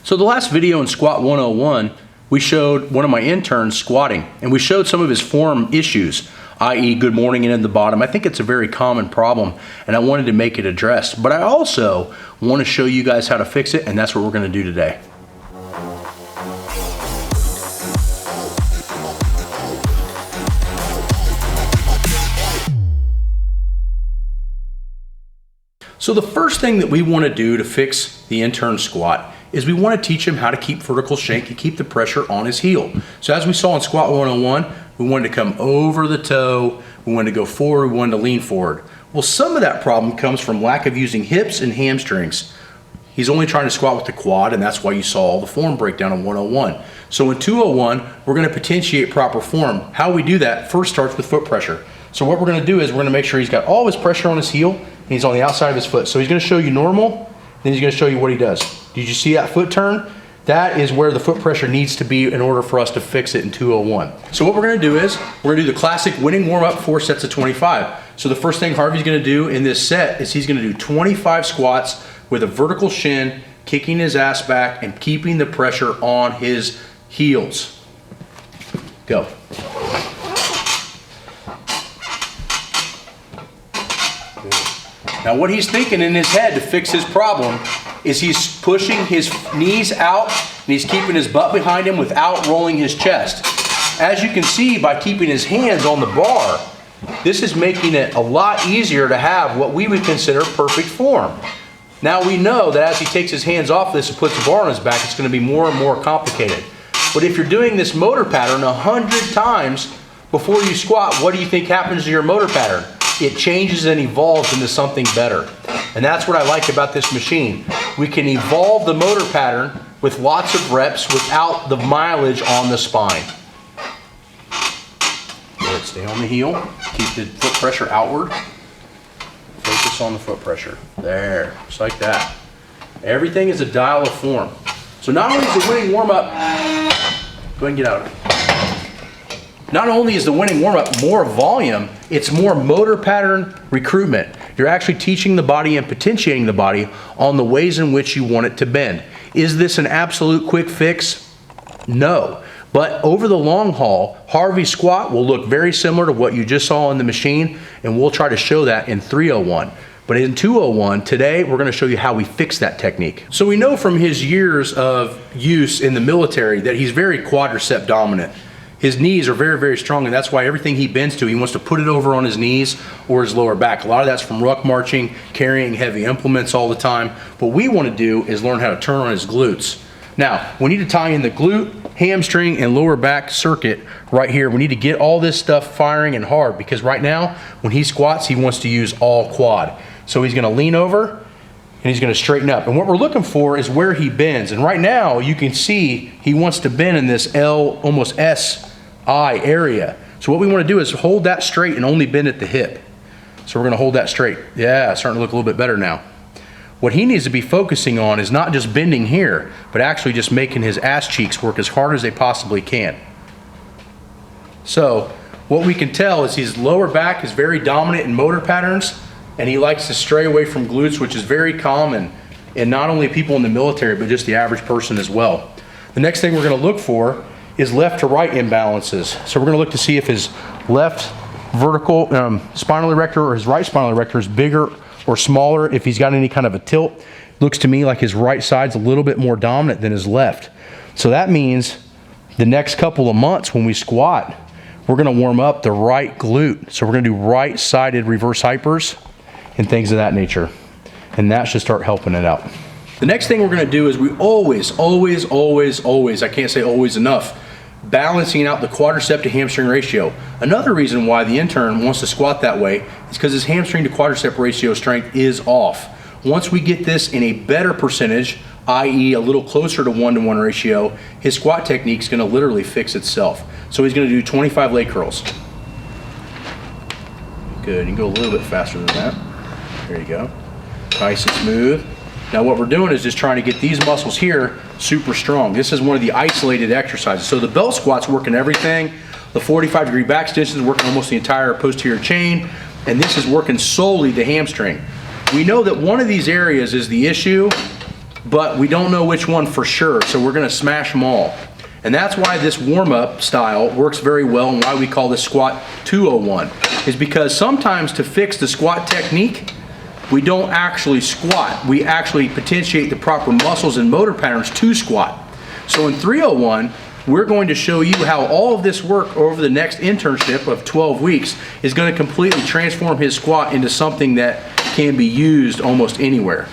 So the last video in Squat 101, we showed one of my interns squatting, and we showed some of his form issues, i.e. good morning and in the bottom. I think it's a very common problem, and I wanted to make it addressed. But I also want to show you guys how to fix it, and that's what we're going to do today. So the first thing that we want to do to fix the intern squat is we want to teach him how to keep vertical shank and keep the pressure on his heel. So as we saw in Squat 101, we wanted to come over the toe, we wanted to go forward, we wanted to lean forward. Well, some of that problem comes from lack of using hips and hamstrings. He's only trying to squat with the quad, and that's why you saw all the form breakdown in 101. So in 201, we're going to potentiate proper form. How we do that first starts with foot pressure. So what we're going to do is we're going to make sure he's got all his pressure on his heel, and he's on the outside of his foot. So he's going to show you normal, then he's going to show you what he does. Did you see that foot turn? That is where the foot pressure needs to be in order for us to fix it in 201. So what we're going to do is we're going to do the classic Wenning warm-up, 4 sets of 25. So the first thing Harvey's going to do in this set is he's going to do 25 squats with a vertical shin, kicking his ass back and keeping the pressure on his heels. Go. Now what he's thinking in his head to fix his problem is he's pushing his knees out and he's keeping his butt behind him without rolling his chest. As you can see, by keeping his hands on the bar, this is making it a lot easier to have what we would consider perfect form. Now we know that as he takes his hands off this and puts the bar on his back, it's going to be more and more complicated. But if you're doing this motor pattern 100 times before you squat, what do you think happens to your motor pattern? It changes and evolves into something better. And that's what I like about this machine. We can evolve the motor pattern with lots of reps without the mileage on the spine. Good, stay on the heel, keep the foot pressure outward. Focus on the foot pressure. There, just like that. Everything is a dial of form. So not only is the Wenning warm-up, go ahead and get out of it. Not only is the Wenning warm-up more volume, it's more motor pattern recruitment. You're actually teaching the body and potentiating the body on the ways in which you want it to bend. Is this an absolute quick fix? No. But over the long haul, Harvey's squat will look very similar to what you just saw in the machine, and we'll try to show that in 301. But in 201, today, we're going to show you how we fix that technique. So we know from his years of use in the military that he's very quadricep dominant. His knees are very, very strong, and that's why everything he bends to, he wants to put it over on his knees or his lower back. A lot of that's from ruck marching, carrying heavy implements all the time. What we want to do is learn how to turn on his glutes. Now, we need to tie in the glute, hamstring, and lower back circuit right here. We need to get all this stuff firing and hard, because right now, when he squats, he wants to use all quad. So he's going to lean over, and he's going to straighten up. And what we're looking for is where he bends. And right now, you can see he wants to bend in this L, almost S-I area. So what we want to do is hold that straight and only bend at the hip. So we're going to hold that straight. Yeah, it's starting to look a little bit better now. What he needs to be focusing on is not just bending here, but actually just making his ass cheeks work as hard as they possibly can. So what we can tell is his lower back is very dominant in motor patterns, and he likes to stray away from glutes, which is very common in not only people in the military, but just the average person as well. The next thing we're going to look for is left to right imbalances. So we're going to look to see if his left vertical spinal erector or his right spinal erector is bigger or smaller. If he's got any kind of a tilt, looks to me like his right side's a little bit more dominant than his left. So that means the next couple of months when we squat, we're going to warm up the right glute. So we're going to do right-sided reverse hypers and things of that nature. And that should start helping it out. The next thing we're going to do is we always, I can't say always enough, balancing out the quadricep to hamstring ratio. Another reason why the intern wants to squat that way is because his hamstring to quadricep ratio strength is off. Once we get this in a better percentage, i.e. a little closer to 1-to-1 ratio, his squat technique is going to literally fix itself. So he's going to do 25 leg curls. Good, you can go a little bit faster than that. There you go. Nice and smooth. Now what we're doing is just trying to get these muscles here super strong. This is one of the isolated exercises. So the belt squat's working everything. The 45-degree back extension is working almost the entire posterior chain. And this is working solely the hamstring. We know that one of these areas is the issue but we don't know which one for sure, so we're gonna smash them all. And that's why this warm-up style works very well, and why we call this squat 201, is because sometimes to fix the squat technique, we don't actually squat. We actually potentiate the proper muscles and motor patterns to squat. So in 301, we're going to show you how all of this work over the next internship of 12 weeks is going to completely transform his squat into something that can be used almost anywhere.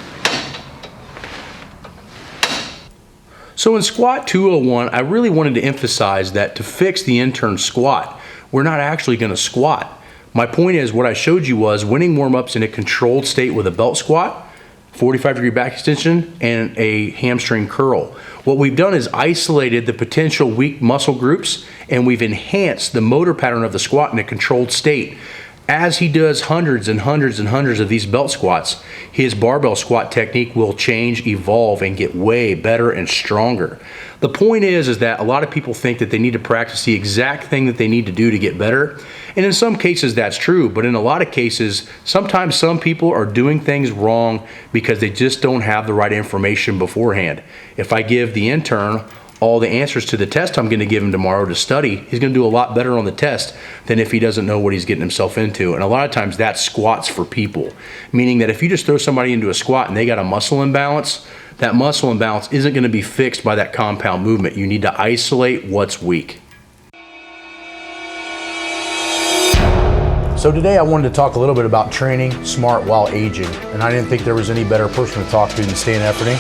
So in squat 201, I really wanted to emphasize that to fix the intern squat, we're not actually going to squat. My point is, what I showed you was Wenning warm-ups in a controlled state with a belt squat, 45-degree back extension, and a hamstring curl. What we've done is isolated the potential weak muscle groups, and we've enhanced the motor pattern of the squat in a controlled state. As he does hundreds and hundreds and hundreds of these belt squats, his barbell squat technique will change, evolve, and get way better and stronger. The point is that a lot of people think that they need to practice the exact thing that they need to do to get better. And in some cases that's true, but in a lot of cases, sometimes some people are doing things wrong because they just don't have the right information beforehand. If I give the intern all the answers to the test I'm going to give him tomorrow to study, he's going to do a lot better on the test than if he doesn't know what he's getting himself into. And a lot of times that's squats for people, meaning that if you just throw somebody into a squat and they got a muscle imbalance, that muscle imbalance isn't going to be fixed by that compound movement. You need to isolate what's weak. So today I wanted to talk a little bit about training smart while aging, and I didn't think there was any better person to talk to than Stan Efferding.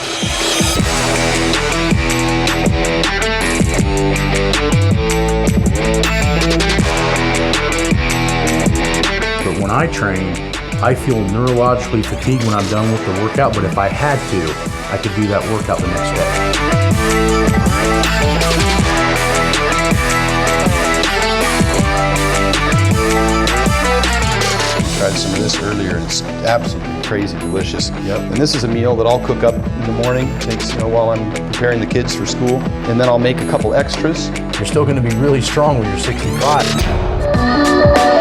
But when I train, I feel neurologically fatigued when I'm done with the workout, but if I had to, I could do that workout the next day. Tried some of this earlier, and it's absolutely crazy delicious. Yep. And this is a meal that I'll cook up in the morning, takes, while I'm preparing the kids for school, and then I'll make a couple extras. You're still going to be really strong when you're 65.